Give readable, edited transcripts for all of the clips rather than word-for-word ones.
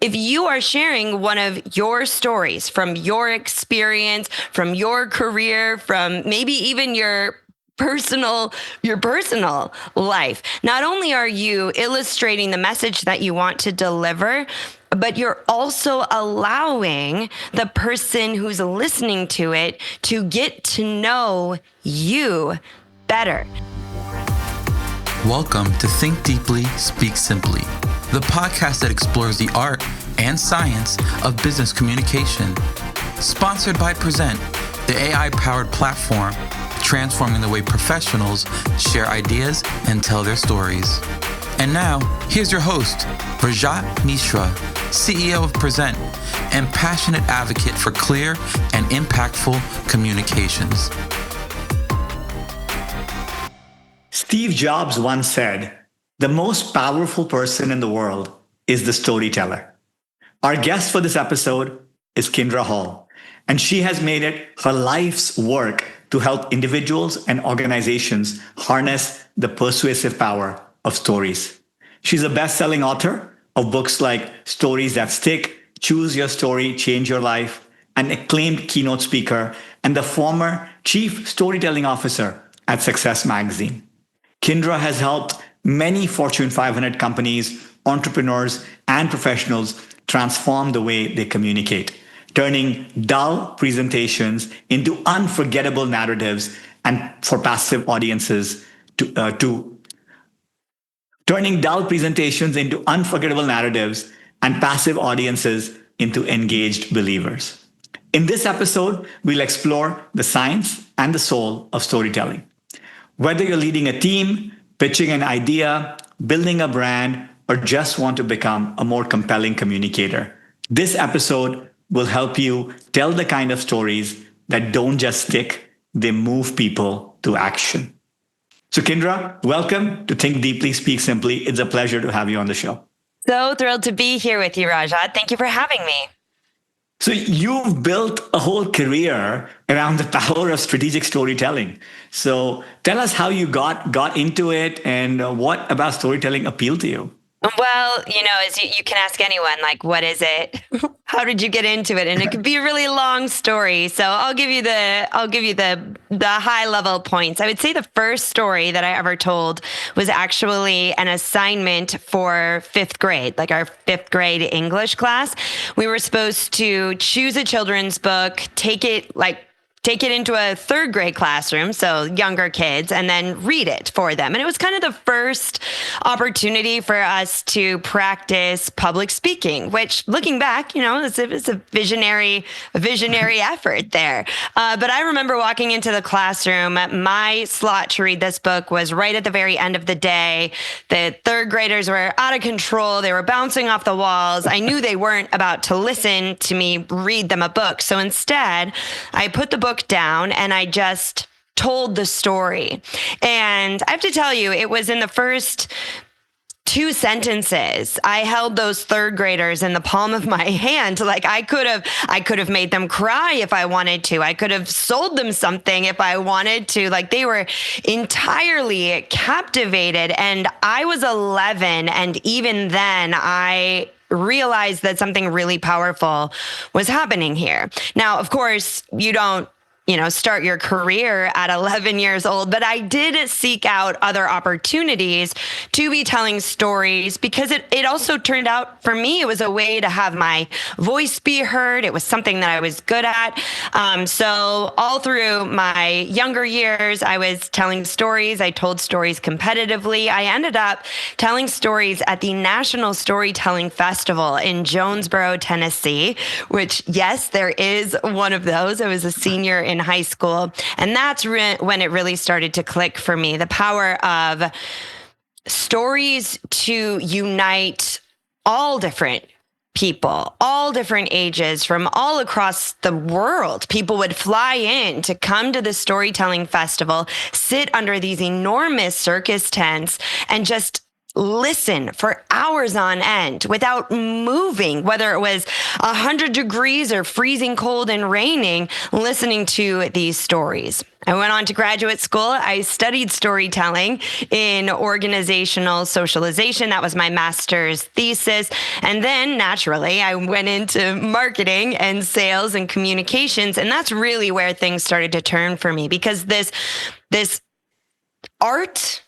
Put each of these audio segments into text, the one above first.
if you are sharing one of your stories from your experience, from your career, from maybe even your personal life, not only are you illustrating the message that you want to deliver, but you're also allowing the person who's listening to it to get to know you better. Welcome to Think Deeply, Speak Simply, the podcast that explores the art and science of business communication. Sponsored by Prezent, the AI-powered platform transforming the way professionals share ideas and tell their stories. And now, here's your host, Rajat Mishra, CEO of Prezent and passionate advocate for clear and impactful communications. Steve Jobs once said, "The most powerful person in the world is the storyteller." Our guest for this episode is Kindra Hall, and she has made it her life's work to help individuals and organizations harness the persuasive power of stories. She's a best-selling author of books like Stories That Stick, Choose Your Story, Change Your Life, an acclaimed keynote speaker, and the former chief storytelling officer at Success Magazine. Kindra has helped many Fortune 500 companies, entrepreneurs, and professionals transform the way they communicate, turning dull presentations into unforgettable narratives and for passive audiences turning dull presentations into unforgettable narratives and passive audiences into engaged believers. In this episode, we'll explore the science and the soul of storytelling. Whether you're leading a team, pitching an idea, building a brand, or just want to become a more compelling communicator, this episode will help you tell the kind of stories that don't just stick, they move people to action. So Kindra, welcome to Think Deeply, Speak Simply. It's a pleasure to have you on the show. So thrilled to be here with you, Rajat. Thank you for having me. So you've built a whole career around the power of strategic storytelling. So tell us how you got into it and what about storytelling appealed to you? Well, as you can ask anyone, like, what is it? How did you get into it? And it could be a really long story. So I'll give you the high level points. I would say the first story that I ever told was actually an assignment for fifth grade, like our fifth grade English class. We were supposed to choose a children's book, take it into a third grade classroom, so younger kids, and then read it for them. And it was kind of the first opportunity for us to practice public speaking, which looking back, it's a visionary effort there. But I remember walking into the classroom, my slot to read this book was right at the very end of the day. The third graders were out of control. They were bouncing off the walls. I knew they weren't about to listen to me read them a book. So instead, I put the book down and I just told the story. And I have to tell you, it was in the first 2 sentences, I held those third graders in the palm of my hand. Like I could have made them cry if I wanted to. I could have sold them something if I wanted to. Like they were entirely captivated. And I was 11. And even then I realized that something really powerful was happening here. Now, of course, you don't start your career at 11 years old, but I did seek out other opportunities to be telling stories because it also turned out for me, it was a way to have my voice be heard. It was something that I was good at. So all through my younger years, I was telling stories. I told stories competitively. I ended up telling stories at the National Storytelling Festival in Jonesboro, Tennessee, which, yes, there is one of those. I was a senior in high school. And that's when it really started to click for me, the power of stories to unite all different people, all different ages from all across the world. People would fly in to come to the storytelling festival, sit under these enormous circus tents, and just listen for hours on end without moving, whether it was 100 degrees or freezing cold and raining, listening to these stories. I went on to graduate school. I studied storytelling in organizational socialization. That was my master's thesis. And then naturally, I went into marketing and sales and communications. And that's really where things started to turn for me, because this art,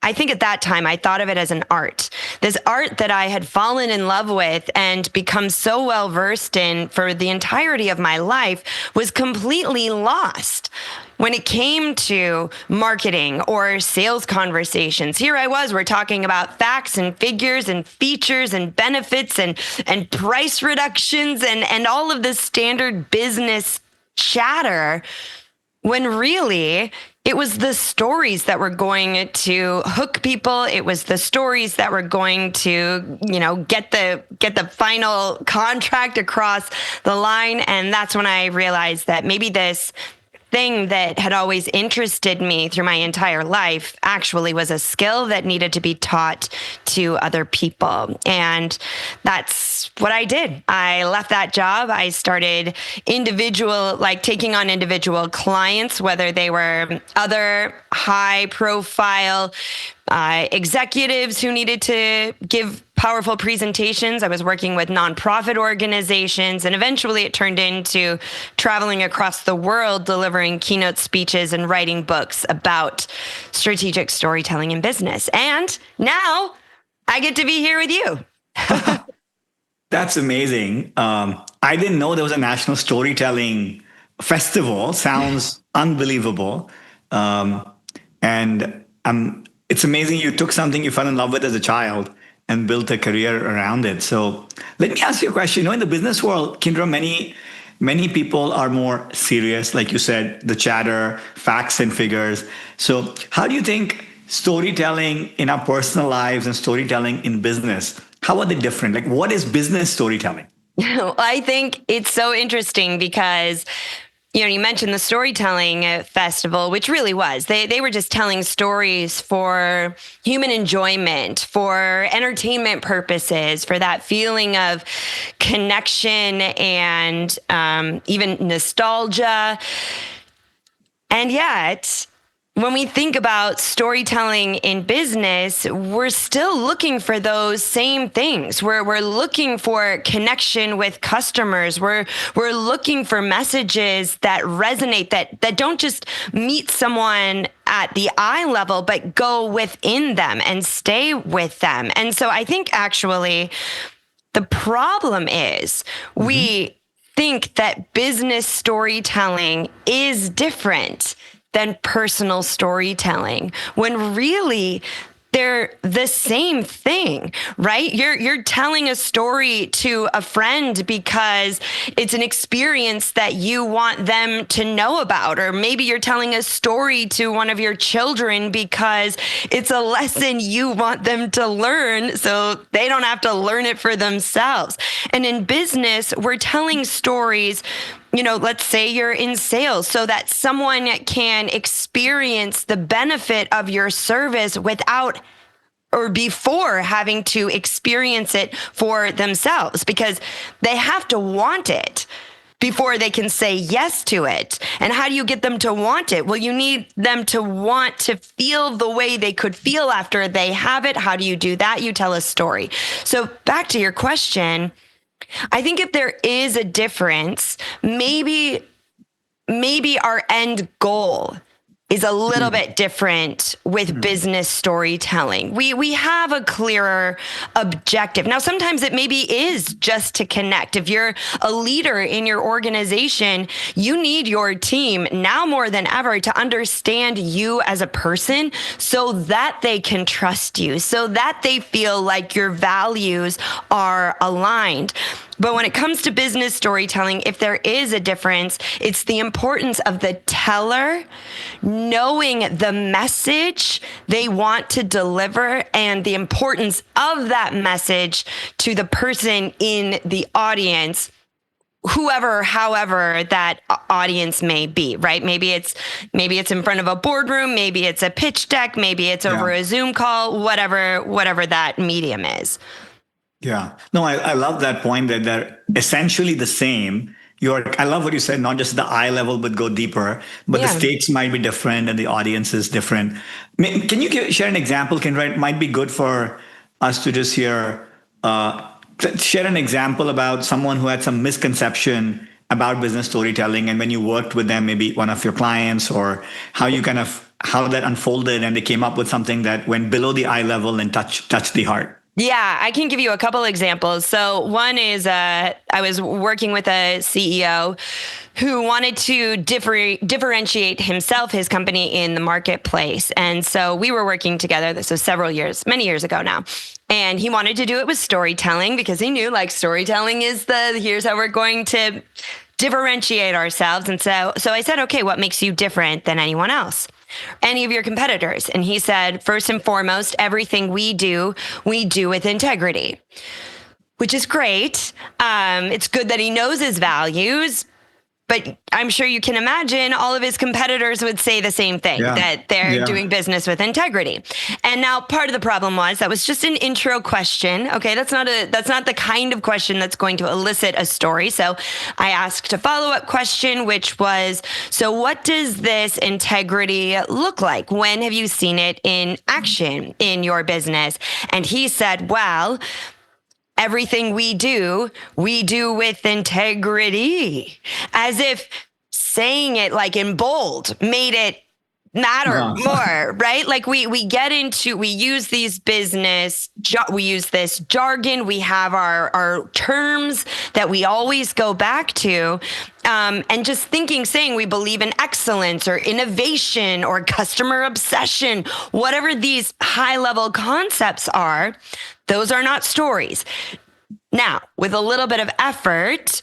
I think at that time, I thought of it as an art. This art that I had fallen in love with and become so well versed in for the entirety of my life was completely lost when it came to marketing or sales conversations. Here I was, we're talking about facts and figures and features and benefits and price reductions and all of this standard business chatter, when really it was the stories that were going to hook people. It was the stories that were going to, get the final contract across the line. And that's when I realized that maybe this thing that had always interested me through my entire life actually was a skill that needed to be taught to other people. And that's what I did. I left that job. I started taking on individual clients, whether they were other high profile executives who needed to give powerful presentations. I was working with nonprofit organizations, and eventually it turned into traveling across the world, delivering keynote speeches and writing books about strategic storytelling in business. And now I get to be here with you. That's amazing. I didn't know there was a national storytelling festival. Sounds unbelievable. It's amazing you took something you fell in love with as a child and built a career around it. So let me ask you a question. In the business world, Kindra, many people are more serious, like you said, the chatter, facts and figures. So how do you think storytelling in our personal lives and storytelling in business, how are they different? Like, what is business storytelling? I think it's so interesting because you mentioned the storytelling festival, which really was. They were just telling stories for human enjoyment, for entertainment purposes, for that feeling of connection and even nostalgia. And yet, when we think about storytelling in business, we're still looking for those same things. We're looking for connection with customers. We're looking for messages that resonate, that don't just meet someone at the eye level, but go within them and stay with them. And so I think actually the problem is we think that business storytelling is different than personal storytelling, when really they're the same thing, right? You're telling a story to a friend because it's an experience that you want them to know about, or maybe you're telling a story to one of your children because it's a lesson you want them to learn so they don't have to learn it for themselves. And in business, we're telling stories, let's say you're in sales, so that someone can experience the benefit of your service without or before having to experience it for themselves, because they have to want it before they can say yes to it. And how do you get them to want it? Well, you need them to want to feel the way they could feel after they have it. How do you do that? You tell a story. So back to your question, I think if there is a difference, maybe our end goal is a little bit different with business storytelling. We have a clearer objective. Now, sometimes it maybe is just to connect. If you're a leader in your organization, you need your team now more than ever to understand you as a person so that they can trust you, so that they feel like your values are aligned. But when it comes to business storytelling, if there is a difference, it's the importance of the teller knowing the message they want to deliver and the importance of that message to the person in the audience. however that audience may be, right? Maybe it's in front of a boardroom, maybe it's a pitch deck, maybe it's over a Zoom call, whatever that medium is. Yeah. No, I love that point that they're essentially the same. I love what you said, not just the eye level, but go deeper. But the stakes might be different and the audience is different. Can you share an example, Kindra? It might be good for us to just share an example about someone who had some misconception about business storytelling, and when you worked with them, maybe one of your clients, or how that unfolded and they came up with something that went below the eye level and touched the heart. Yeah, I can give you a couple examples. So one is I was working with a CEO who wanted to differentiate himself, his company, in the marketplace. And so we were working together. This was many years ago now. And he wanted to do it with storytelling because he knew storytelling is here's how we're going to differentiate ourselves. And so I said, okay, what makes you different than anyone else? Any of your competitors? And he said, first and foremost, everything we do with integrity, which is great. It's good that he knows his values, but I'm sure you can imagine all of his competitors would say the same thing, that they're doing business with integrity. And now part of the problem was that was just an intro question. Okay, that's not the kind of question that's going to elicit a story. So I asked a follow-up question, which was, so what does this integrity look like? When have you seen it in action in your business? And he said, well, everything we do with integrity, as if saying it in bold made it matter more, right? We use we use this jargon. We have our terms that we always go back to. And just saying we believe in excellence or innovation or customer obsession, whatever these high level concepts are, those are not stories. Now, with a little bit of effort,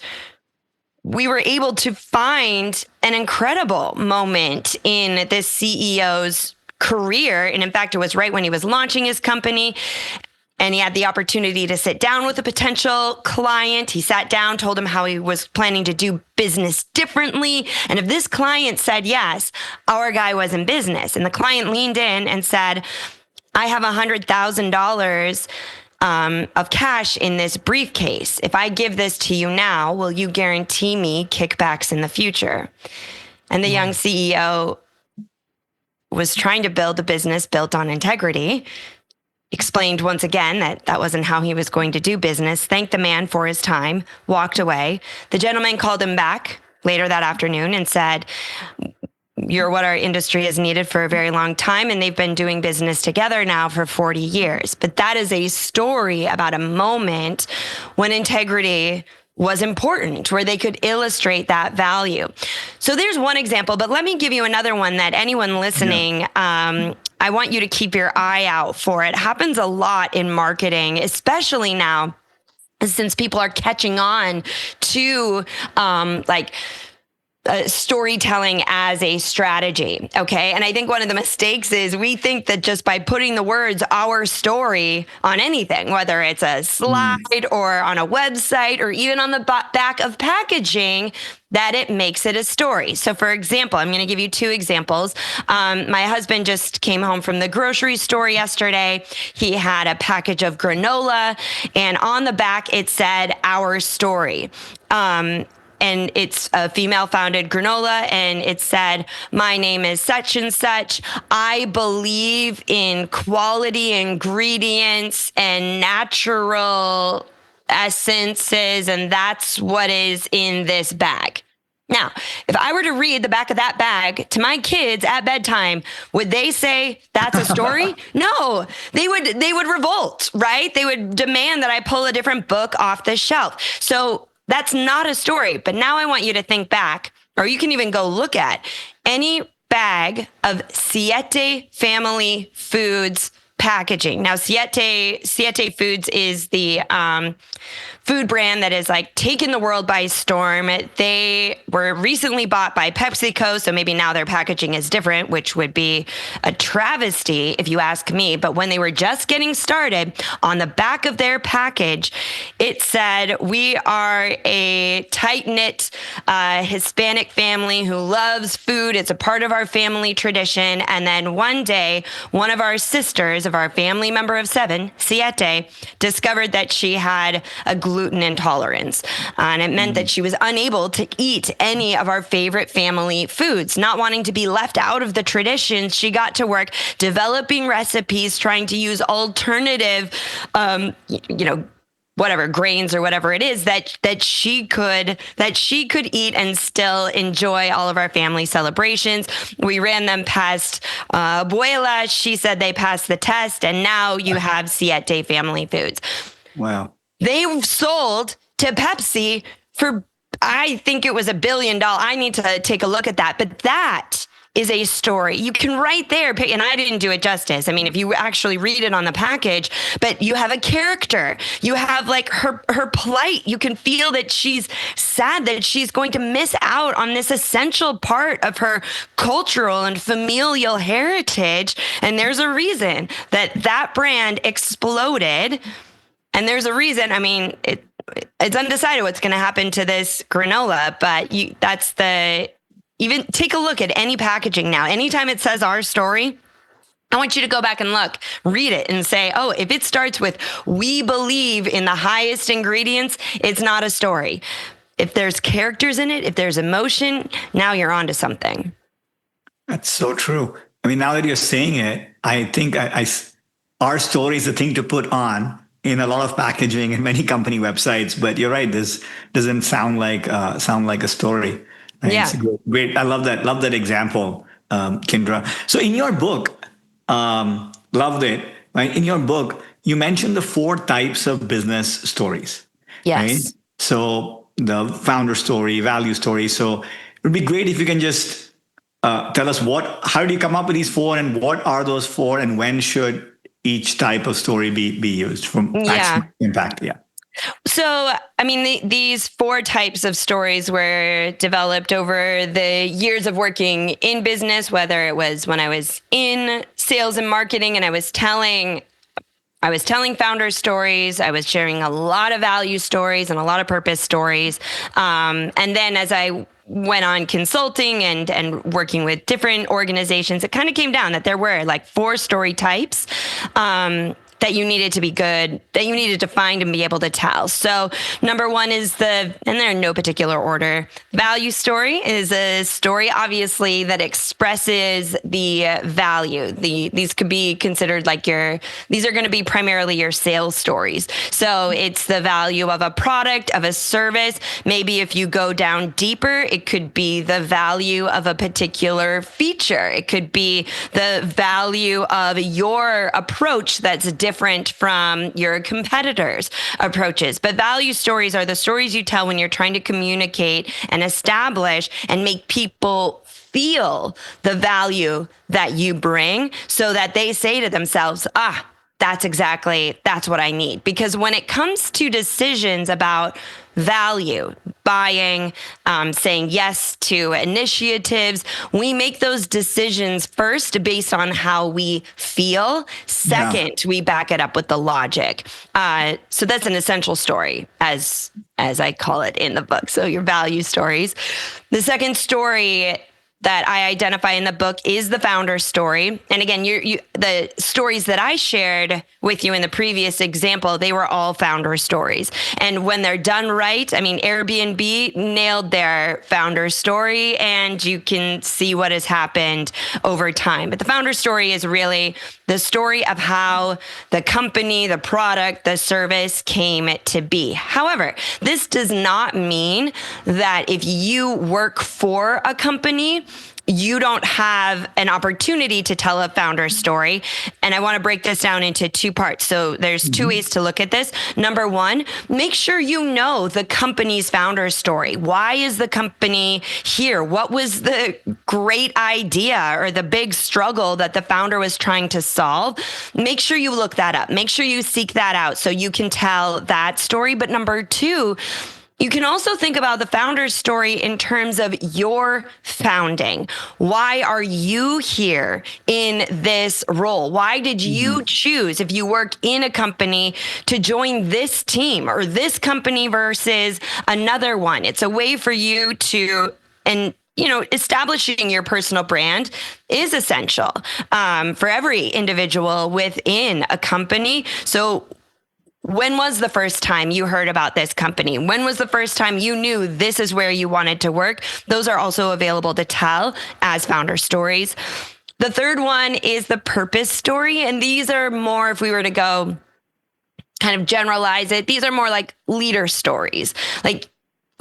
we were able to find an incredible moment in this CEO's career. And in fact, it was right when he was launching his company. And he had the opportunity to sit down with a potential client. He sat down, told him how he was planning to do business differently. And if this client said yes, our guy was in business. And the client leaned in and said, I have $100,000 of cash in this briefcase. If I give this to you now, will you guarantee me kickbacks in the future? And the young CEO was trying to build a business built on integrity, explained once again that wasn't how he was going to do business, thanked the man for his time, walked away. The gentleman called him back later that afternoon and said, you're what our industry has needed for a very long time, and they've been doing business together now for 40 years. But that is a story about a moment when integrity was important, where they could illustrate that value. So there's one example, but let me give you another one that anyone listening, I want you to keep your eye out for. It happens a lot in marketing, especially now, since people are catching on to storytelling as a strategy. Okay. And I think one of the mistakes is we think that just by putting the words "our story" on anything, whether it's a slide or on a website or even on the back of packaging, that it makes it a story. So for example, I'm going to give you two examples. My husband just came home from the grocery store yesterday. He had a package of granola, and on the back it said "our story." And it's a female-founded granola, and it said, my name is such and such. I believe in quality ingredients and natural essences, and that's what is in this bag. Now, if I were to read the back of that bag to my kids at bedtime, would they say that's a story? No, they would revolt, right? They would demand that I pull a different book off the shelf. So that's not a story. But now I want you to think back, or you can even go look at any bag of Siete Family Foods packaging. Now, Siete Foods is the food brand that is like taken the world by storm. They were recently bought by PepsiCo, so maybe now their packaging is different, which would be a travesty if you ask me. But when they were just getting started, on the back of their package, it said, "We are a tight-knit Hispanic family who loves food. It's a part of our family tradition." And then one day, one of our sisters of our family member of 7, Siete, discovered that she had a gluten intolerance. And it meant that she was unable to eat any of our favorite family foods. Not wanting to be left out of the traditions, she got to work developing recipes, trying to use alternative, whatever grains or whatever it is that she could eat and still enjoy all of our family celebrations. We ran them past Abuela. She said they passed the test, and now you have Siete family foods. Wow. They sold to Pepsi for, I think it was $1 billion. I need to take a look at that. But that is a story. You can right there, and I didn't do it justice. I mean, if you actually read it on the package, but you have a character, you have like her plight. You can feel that she's sad that she's going to miss out on this essential part of her cultural and familial heritage. And there's a reason that brand exploded. And there's a reason, I mean, it's undecided what's going to happen to this granola, but even take a look at any packaging now. Anytime it says our story, I want you to go back and look, read it and say, oh, if it starts with, "We believe in the highest ingredients," it's not a story. If there's characters in it, if there's emotion, now you're onto something. That's so true. I mean, now that you're saying it, I think our story is the thing to put on in a lot of packaging and many company websites. But you're right. This doesn't sound like a story. Right? Yeah. It's great. I love that example, Kindra. So in your book, loved it. Right? In your book, you mentioned the 4 types of business stories. Yes. Right? So the founder story, value story. So it would be great if you can just tell us how do you come up with these 4, and what are those 4, and when should each type of story be used from maximum impact? Yeah. So, I mean, these 4 types of stories were developed over the years of working in business, whether it was when I was in sales and marketing and I was telling founder stories. I was sharing a lot of value stories and a lot of purpose stories. And then as I went on consulting and working with different organizations, it kind of came down that there were like 4 story types that you needed to be good, that you needed to find and be able to tell. So number 1 is and they're in no particular order. Value story is a story, obviously, that expresses the value. These could be considered like these are going to be primarily your sales stories. So it's the value of a product, of a service. Maybe if you go down deeper, it could be the value of a particular feature. It could be the value of your approach that's different from your competitors' approaches. But value stories are the stories you tell when you're trying to communicate and establish and make people feel the value that you bring, so that they say to themselves, that's what I need. Because when it comes to decisions about value, buying, saying yes to initiatives, we make those decisions first based on how we feel. Second, we back it up with the logic. So that's an essential story, as I call it in the book. So your value stories. The second story that I identify in the book is the founder story. And again, the stories that I shared with you in the previous example, they were all founder stories. And when they're done right, I mean, Airbnb nailed their founder story, and you can see what has happened over time. But the founder story is really the story of how the company, the product, the service came to be. However, this does not mean that if you work for a company, you don't have an opportunity to tell a founder story. And I want to break this down into two parts. So there's two ways to look at this. Number one, make sure you know the company's founder story. Why is the company here? What was the great idea or the big struggle that the founder was trying to solve? Make sure you look that up. Make sure you seek that out so you can tell that story. But number two, you can also think about the founder's story in terms of your founding. Why are you here in this role? Why did you choose, if you work in a company, to join this team or this company versus another one? It's a way for you to, and establishing your personal brand is essential for every individual within a company. So when was the first time you heard about this company? When was the first time you knew this is where you wanted to work? Those are also available to tell as founder stories. The third one is the purpose story. And these are more, if we were to go kind of generalize it, these are more like leader stories. Like,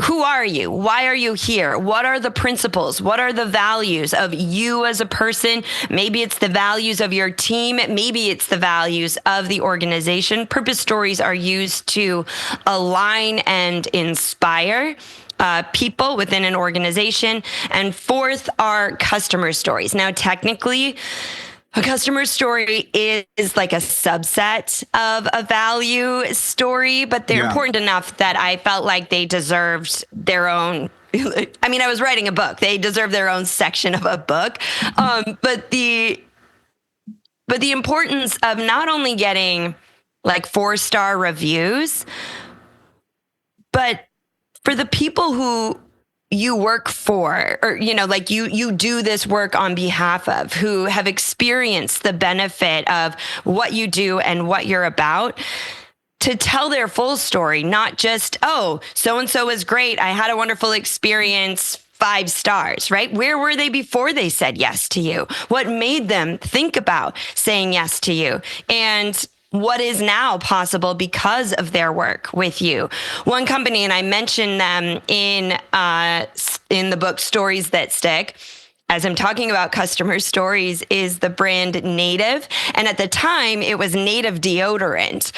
who are you? Why are you here? What are the principles? What are the values of you as a person? Maybe it's the values of your team. Maybe it's the values of the organization. Purpose stories are used to align and inspire people within an organization. And fourth are customer stories. Now, technically, a customer story is like a subset of a value story, but they're important enough that I felt like they deserved their own. I mean, I was writing a book. They deserve their own section of a book. But the importance of not only getting like 4-star reviews, but for the people who you work for, or, like you do this work on behalf of, who have experienced the benefit of what you do and what you're about, to tell their full story, not just, oh, so-and-so is great. I had a wonderful experience, 5 stars, right? Where were they before they said yes to you? What made them think about saying yes to you? And what is now possible because of their work with you. One company, and I mentioned them in the book Stories That Stick, as I'm talking about customer stories, is the brand Native. And at the time, it was Native deodorant,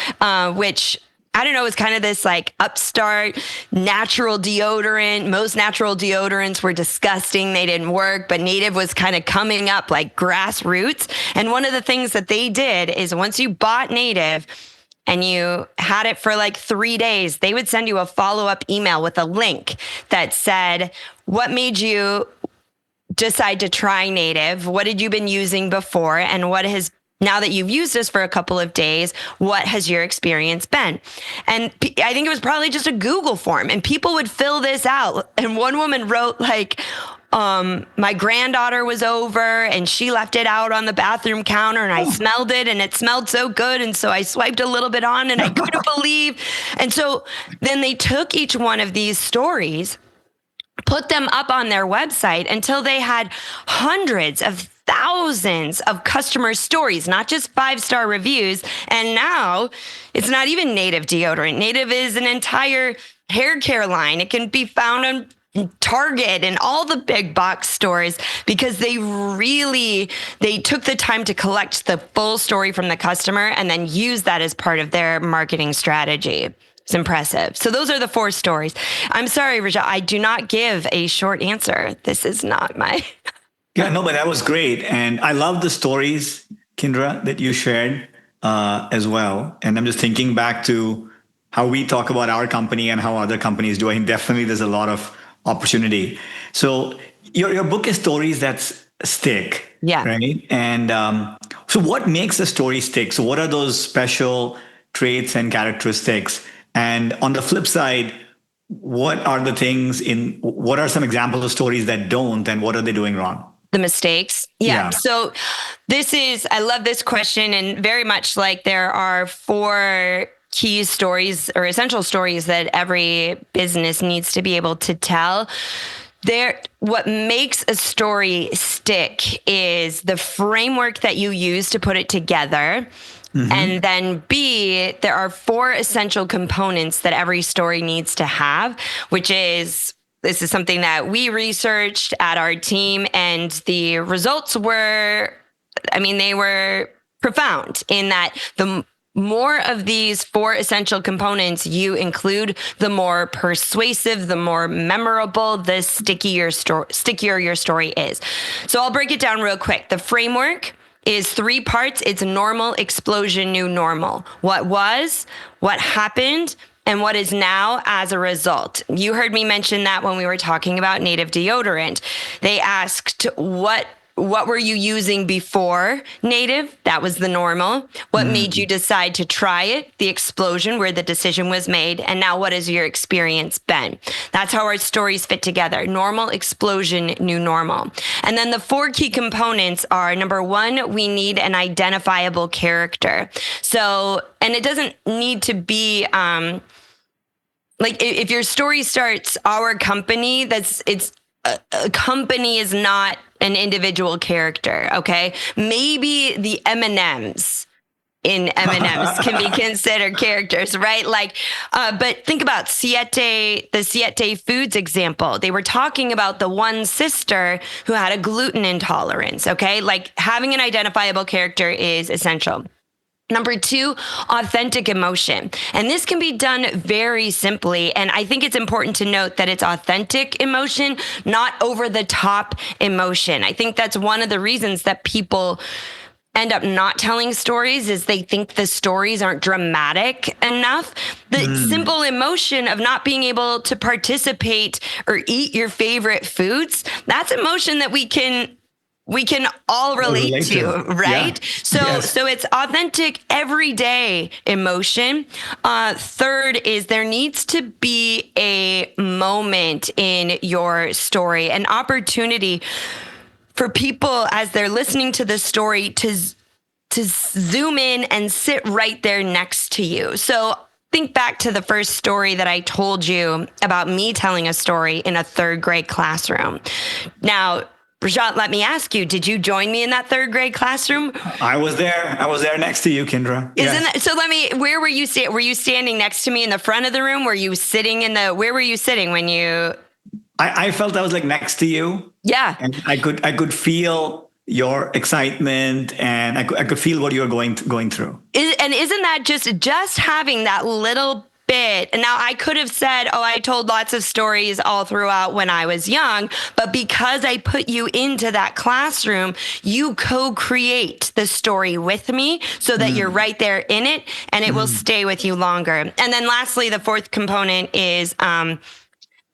which I don't know, it's kind of this like upstart natural deodorant. Most natural deodorants were disgusting. They didn't work, but Native was kind of coming up like grassroots. And one of the things that they did is once you bought Native and you had it for like 3 days, they would send you a follow-up email with a link that said, what made you decide to try Native? What had you been using before? And what has, now that you've used this for a couple of days, what has your experience been? And I think it was probably just a Google form, and people would fill this out. And one woman wrote like, my granddaughter was over and she left it out on the bathroom counter and I smelled it and it smelled so good. And so I swiped a little bit on and I couldn't believe. And so then they took each one of these stories, put them up on their website until they had hundreds of thousands of customer stories, not just 5-star reviews. And now it's not even Native deodorant. Native is an entire hair care line. It can be found on Target and all the big box stores because they took the time to collect the full story from the customer and then use that as part of their marketing strategy. It's impressive. So those are the 4 stories. I'm sorry, Rajat, I do not give a short answer. This is not my... Yeah, no, but that was great. And I love the stories, Kindra, that you shared as well. And I'm just thinking back to how we talk about our company and how other companies do. I think definitely there's a lot of opportunity. So your book is Stories That Stick, right? And so what makes a story stick? So what are those special traits and characteristics? And on the flip side, what are some examples of stories that don't, and what are they doing wrong? The mistakes. Yeah. So I love this question. And very much like there are 4 key stories or essential stories that every business needs to be able to tell. What makes a story stick is the framework that you use to put it together. Mm-hmm. And then B, there are 4 essential components that every story needs to have, which is this is something that we researched at our team, and the results were, they were profound in that the more of these 4 essential components you include, the more persuasive, the more memorable, the stickier your story is. So I'll break it down real quick. The framework is 3 parts. It's normal, explosion, new normal. What was, what happened, and what is now as a result. You heard me mention that when we were talking about native deodorant. They asked, what were you using before native? That was the normal. What made you decide to try it? The explosion, where the decision was made. And now what has your experience been? That's how our stories fit together. Normal, explosion, new normal. And then the 4 key components are, number 1, we need an identifiable character. So, and it doesn't need to be, if your story starts our company, a company is not an individual character. Okay. Maybe the M&Ms in M&Ms can be considered characters, right? But think about the Siete Foods example. They were talking about the one sister who had a gluten intolerance. Okay. Having an identifiable character is essential. Number 2, authentic emotion. And this can be done very simply. And I think it's important to note that it's authentic emotion, not over the top emotion. I think that's one of the reasons that people end up not telling stories, is they think the stories aren't dramatic enough. The simple emotion of not being able to participate or eat your favorite foods, that's emotion that we can all relate to, right? Yeah. So it's authentic, everyday emotion. 3rd is there needs to be a moment in your story, an opportunity for people as they're listening to the story to zoom in and sit right there next to you. So think back to the first story that I told you about me telling a story in a 3rd grade classroom. Now, Rajat, let me ask you, did you join me in that 3rd grade classroom? I was there. I was there next to you, Kindra. Where were you were you standing next to me in the front of the room? Were you sitting where were you sitting when you? I felt I was next to you. Yeah. And I could feel your excitement, and I could feel what you were going through. And isn't that just having that little bit? And now I could have said, I told lots of stories all throughout when I was young, but because I put you into that classroom, you co-create the story with me so that you're right there in it, and it will stay with you longer. And then lastly, the 4th component is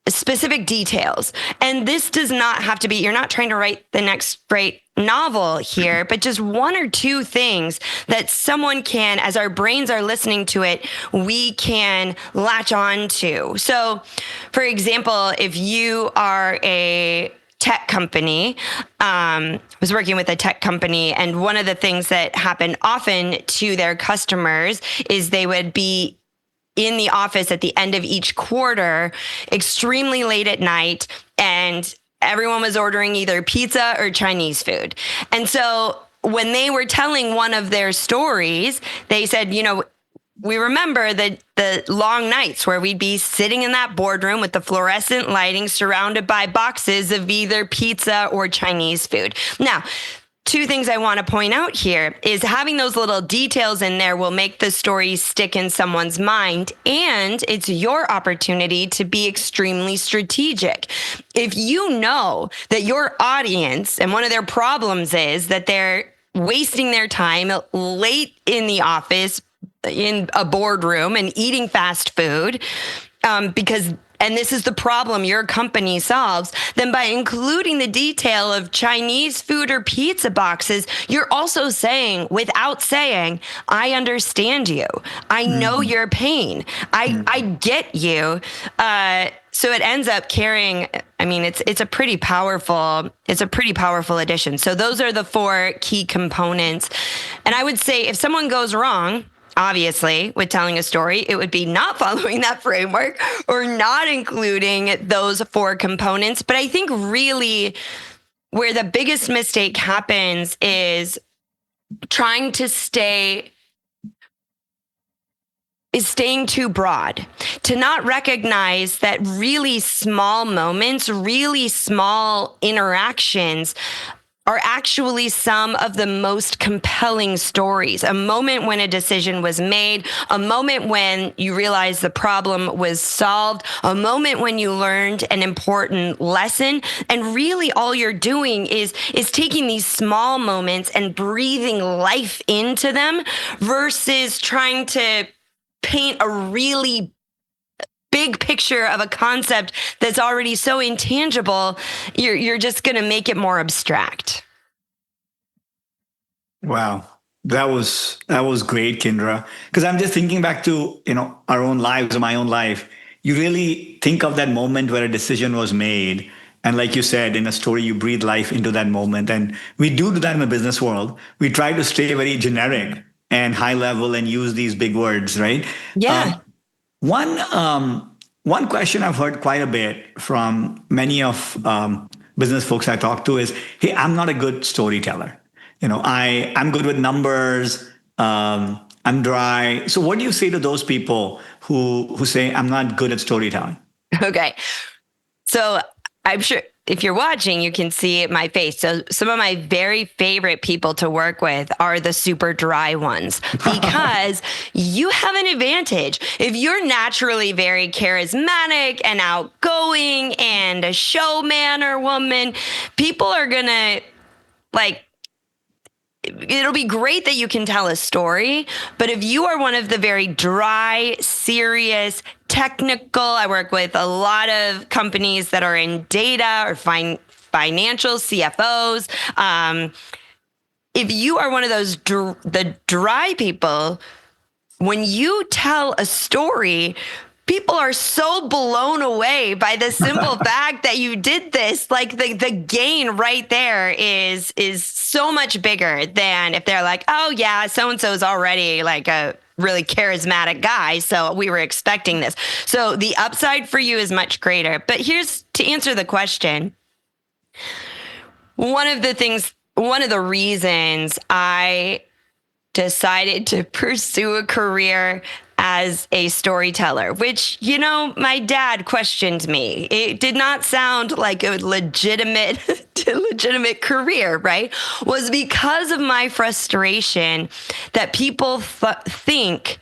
specific details. And this does not have to be, you're not trying to write the next great novel here, but just 1 or 2 things that someone can, as our brains are listening to it, we can latch on to. So, for example, if you are a tech company, I was working with a tech company, and one of the things that happened often to their customers is they would be in the office at the end of each quarter, extremely late at night, and everyone was ordering either pizza or Chinese food. And so when they were telling one of their stories, they said, we remember the long nights where we'd be sitting in that boardroom with the fluorescent lighting surrounded by boxes of either pizza or Chinese food. Now, 2 things I want to point out here is having those little details in there will make the story stick in someone's mind, and it's your opportunity to be extremely strategic. If you know that your audience, and one of their problems is that they're wasting their time late in the office, in a boardroom, and eating fast food, and this is the problem your company solves, then by including the detail of Chinese food or pizza boxes, you're also saying, without saying, I understand you. I know your pain. I get you. So it ends up carrying, it's a pretty powerful addition. So those are the 4 key components. And I would say if someone goes wrong, obviously, with telling a story, it would be not following that framework or not including those 4 components. But I think really where the biggest mistake happens is trying to stay is staying too broad, to not recognize that really small moments, really small interactions are actually some of the most compelling stories. A moment when a decision was made, a moment when you realized the problem was solved, a moment when you learned an important lesson. And really all you're doing is taking these small moments and breathing life into them versus trying to paint a really big picture of a concept that's already so intangible. You're just going to make it more abstract. Wow. That was great, Kindra. Because I'm just thinking back to, our own lives or my own life. You really think of that moment where a decision was made. And like you said, in a story, you breathe life into that moment. And we do that in the business world. We try to stay very generic and high level and use these big words, right? Yeah. One question I've heard quite a bit from many of business folks I talk to is, "Hey, I'm not a good storyteller. I'm good with numbers. I'm dry." So, what do you say to those people who say, "I'm not good at storytelling"? Okay. So I'm sure if you're watching, you can see my face. So some of my very favorite people to work with are the super dry ones because you have an advantage. If you're naturally very charismatic and outgoing and a showman or woman, people are going to it'll be great that you can tell a story, but if you are one of the very dry, serious, technical, I work with a lot of companies that are in data or financial CFOs. If you are one of those the dry people, when you tell a story, people are so blown away by the simple fact that you did this. Like the gain right there is so much bigger than if they're like, "Oh yeah, so-and-so is already like a really charismatic guy, so we were expecting this." So the upside for you is much greater. But here's to answer the question. One of the reasons I decided to pursue a career as a storyteller, which, my dad questioned me. It did not sound like a legitimate career, right? Was because of my frustration that people think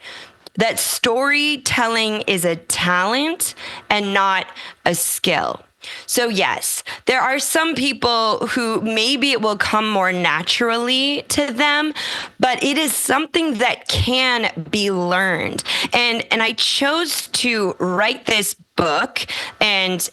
that storytelling is a talent and not a skill. So yes, there are some people who maybe it will come more naturally to them, but it is something that can be learned. And I chose to write this book and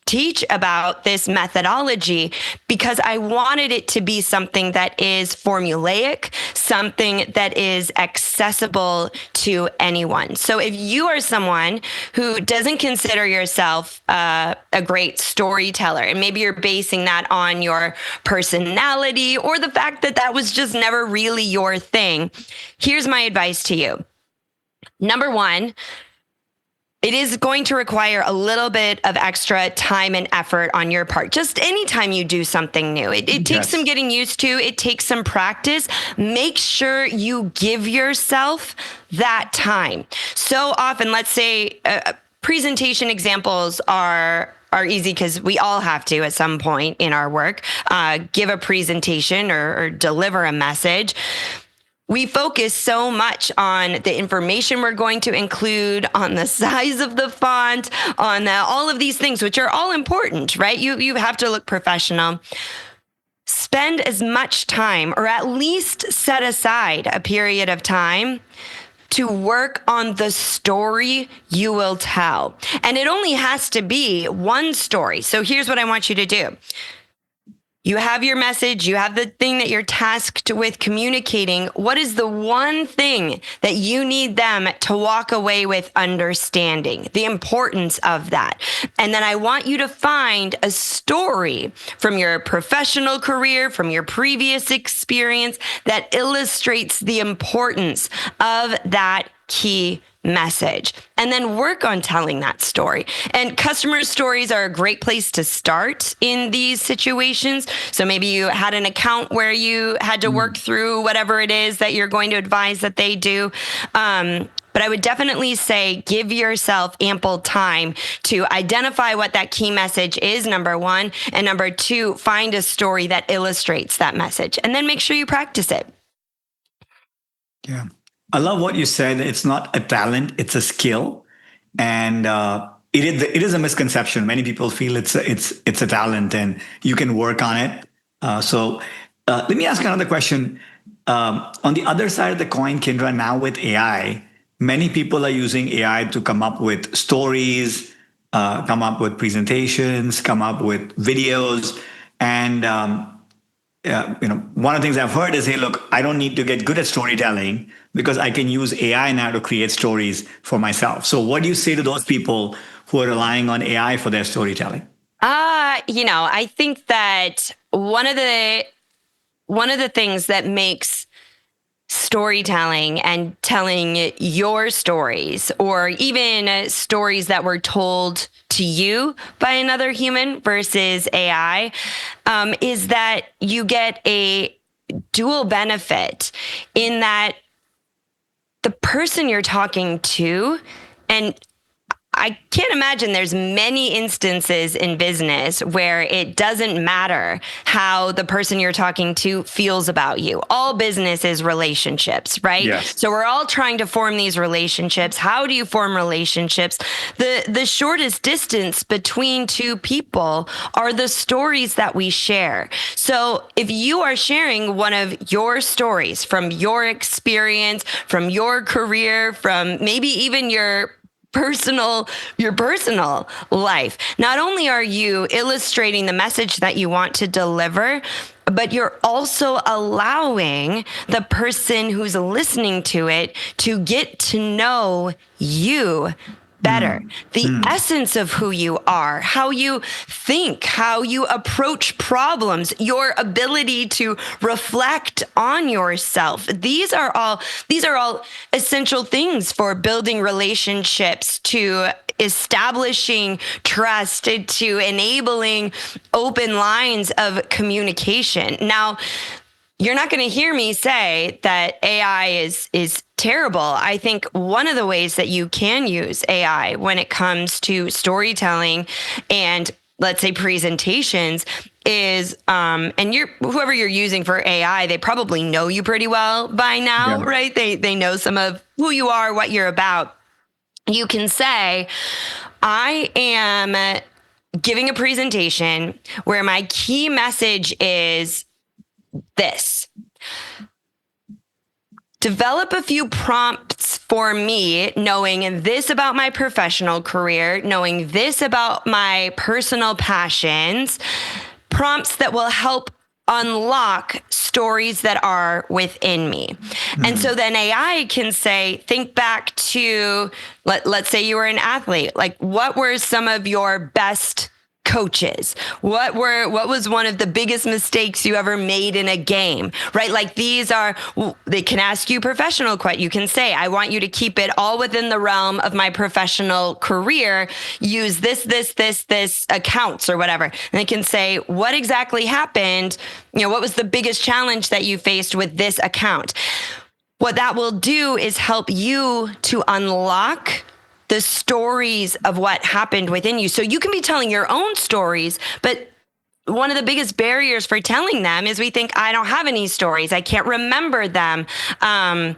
teach about this methodology because I wanted it to be something that is formulaic, something that is accessible to anyone. So if you are someone who doesn't consider yourself a great storyteller, and maybe you're basing that on your personality or the fact that that was just never really your thing, here's my advice to you. Number one, it is going to require a little bit of extra time and effort on your part. Just anytime you do something new, it takes some getting used to. It takes some practice. Make sure you give yourself that time. So often, let's say presentation examples are easy because we all have to at some point in our work give a presentation or deliver a message. We focus so much on the information we're going to include, on the size of the font, on all of these things, which are all important, right? You have to look professional. Spend as much time, or at least set aside a period of time to work on the story you will tell. And it only has to be one story. So here's what I want you to do. You have your message, you have the thing that you're tasked with communicating. What is the one thing that you need them to walk away with understanding? The importance of that. And then I want you to find a story from your professional career, from your previous experience that illustrates the importance of that key message, and then work on telling that story. And customer stories are a great place to start in these situations. So maybe you had an account where you had to work through whatever it is that you're going to advise that they do. But I would definitely say give yourself ample time to identify what that key message is, number one. And number two, find a story that illustrates that message and then make sure you practice it. Yeah. I love what you said. It's not a talent, it's a skill. And it is a misconception. Many people feel it's a talent and you can work on it. So let me ask another question. On the other side of the coin, Kindra, now with AI, many people are using AI to come up with stories, come up with presentations, come up with videos. And one of the things I've heard is, hey, look, I don't need to get good at storytelling because I can use AI now to create stories for myself. So what do you say to those people who are relying on AI for their storytelling? I think that one of the things that makes storytelling and telling your stories, or even stories that were told to you by another human versus AI, is that you get a dual benefit in that the person you're talking to, and I can't imagine there's many instances in business where it doesn't matter how the person you're talking to feels about you. All business is relationships, right? Yes. So we're all trying to form these relationships. How do you form relationships? The shortest distance between two people are the stories that we share. So if you are sharing one of your stories from your experience, from your career, from maybe even your personal life. Not only are you illustrating the message that you want to deliver, but you're also allowing the person who's listening to it to get to know you better. The essence of who you are, how you think, how you approach problems, your ability to reflect on yourself. These are all essential things for building relationships, to establishing trust, to enabling open lines of communication. Now, you're not going to hear me say that AI is terrible. I think one of the ways that you can use AI when it comes to storytelling and, let's say, presentations is, and whoever you're using for AI, they probably know you pretty well by now, right? They know some of who you are, what you're about. You can say, I am giving a presentation where my key message is this. Develop a few prompts for me, knowing this about my professional career, knowing this about my personal passions, prompts that will help unlock stories that are within me. And so then AI can say, think back to, let's say you were an athlete, like what were some of your best coaches? What was one of the biggest mistakes you ever made in a game, right? Like they can ask you professional questions. You can say, I want you to keep it all within the realm of my professional career. Use this accounts or whatever. And they can say, what exactly happened? What was the biggest challenge that you faced with this account? What that will do is help you to unlock the stories of what happened within you. So you can be telling your own stories, but one of the biggest barriers for telling them is we think, I don't have any stories. I can't remember them. And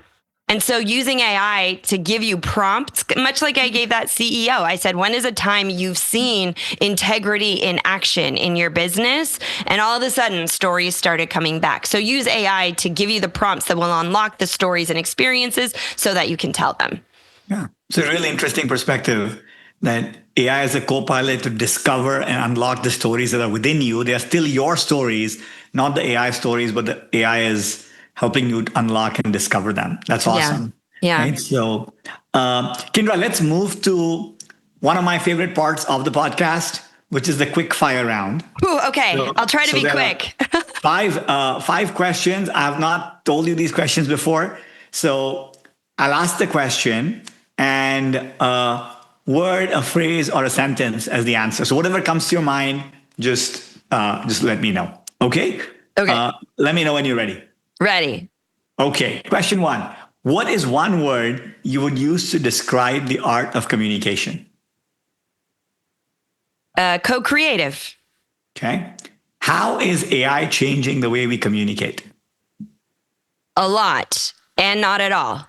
so using AI to give you prompts, much like I gave that CEO, I said, when is a time you've seen integrity in action in your business? And all of a sudden, stories started coming back. So use AI to give you the prompts that will unlock the stories and experiences so that you can tell them. Yeah. It's a really interesting perspective that AI is a co-pilot to discover and unlock the stories that are within you. They are still your stories, not the AI stories, but the AI is helping you unlock and discover them. That's awesome. Yeah. Right? So, Kindra, let's move to one of my favorite parts of the podcast, which is the quick-fire round. Ooh, okay. I'll try to be quick. five questions. I have not told you these questions before. So I'll ask the question and a word, a phrase, or a sentence as the answer. So whatever comes to your mind, just let me know. Okay? Okay. Let me know when you're ready. Ready. Okay. Question one. What is one word you would use to describe the art of communication? Co-creative. Okay. How is AI changing the way we communicate? A lot and not at all.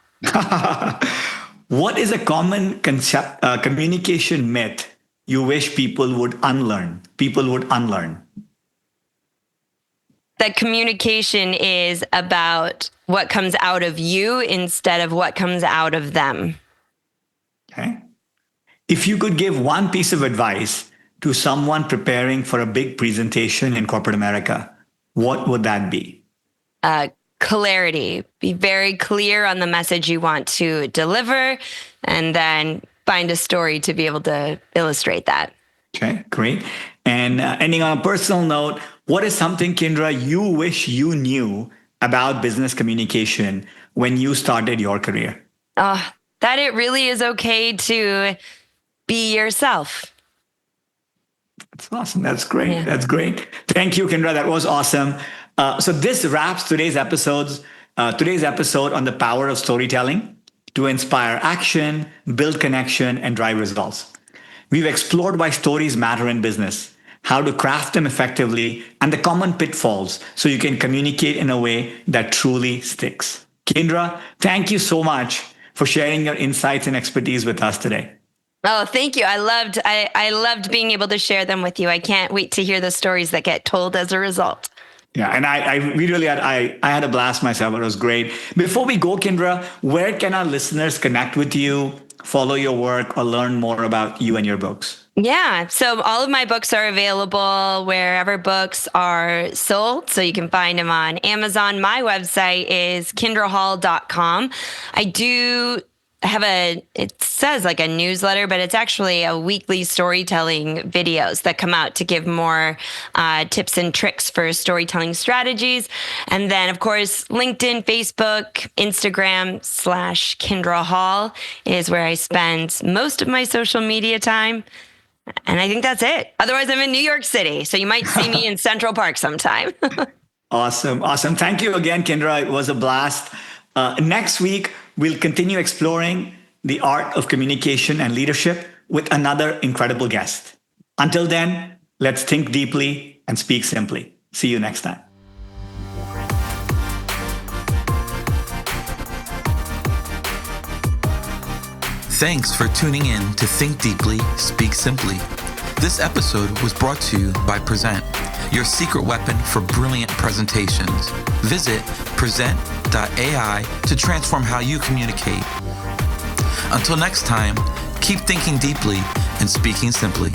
What is a common communication myth you wish people would unlearn? That communication is about what comes out of you instead of what comes out of them. Okay. If you could give one piece of advice to someone preparing for a big presentation in corporate America, what would that be? Clarity. Be very clear on the message you want to deliver, and then find a story to be able to illustrate that. Okay, great. And ending on a personal note, what is something, Kindra, you wish you knew about business communication when you started your career? That it really is okay to be yourself. That's awesome. That's great. Yeah. That's great. Thank you, Kindra. That was awesome. So this wraps today's episode on the power of storytelling to inspire action, build connection, and drive results. We've explored why stories matter in business, how to craft them effectively, and the common pitfalls so you can communicate in a way that truly sticks. Kindra, thank you so much for sharing your insights and expertise with us today. Oh, thank you. I loved being able to share them with you. I can't wait to hear the stories that get told as a result. Yeah, and we really had a blast myself. It was great. Before we go, Kindra, where can our listeners connect with you, follow your work, or learn more about you and your books? Yeah, so all of my books are available wherever books are sold. So you can find them on Amazon. My website is kindrahall.com. I do have it says like a newsletter, but it's actually a weekly storytelling videos that come out to give more tips and tricks for storytelling strategies. And then, of course, LinkedIn, Facebook, Instagram / Kindra Hall is where I spend most of my social media time. And I think that's it. Otherwise, I'm in New York City, so you might see me in Central Park sometime. Awesome. Thank you again, Kindra. It was a blast. Next week, we'll continue exploring the art of communication and leadership with another incredible guest. Until then, let's think deeply and speak simply. See you next time. Thanks for tuning in to Think Deeply, Speak Simply. This episode was brought to you by Prezent, your secret weapon for brilliant presentations. Visit present.ai to transform how you communicate. Until next time, keep thinking deeply and speaking simply.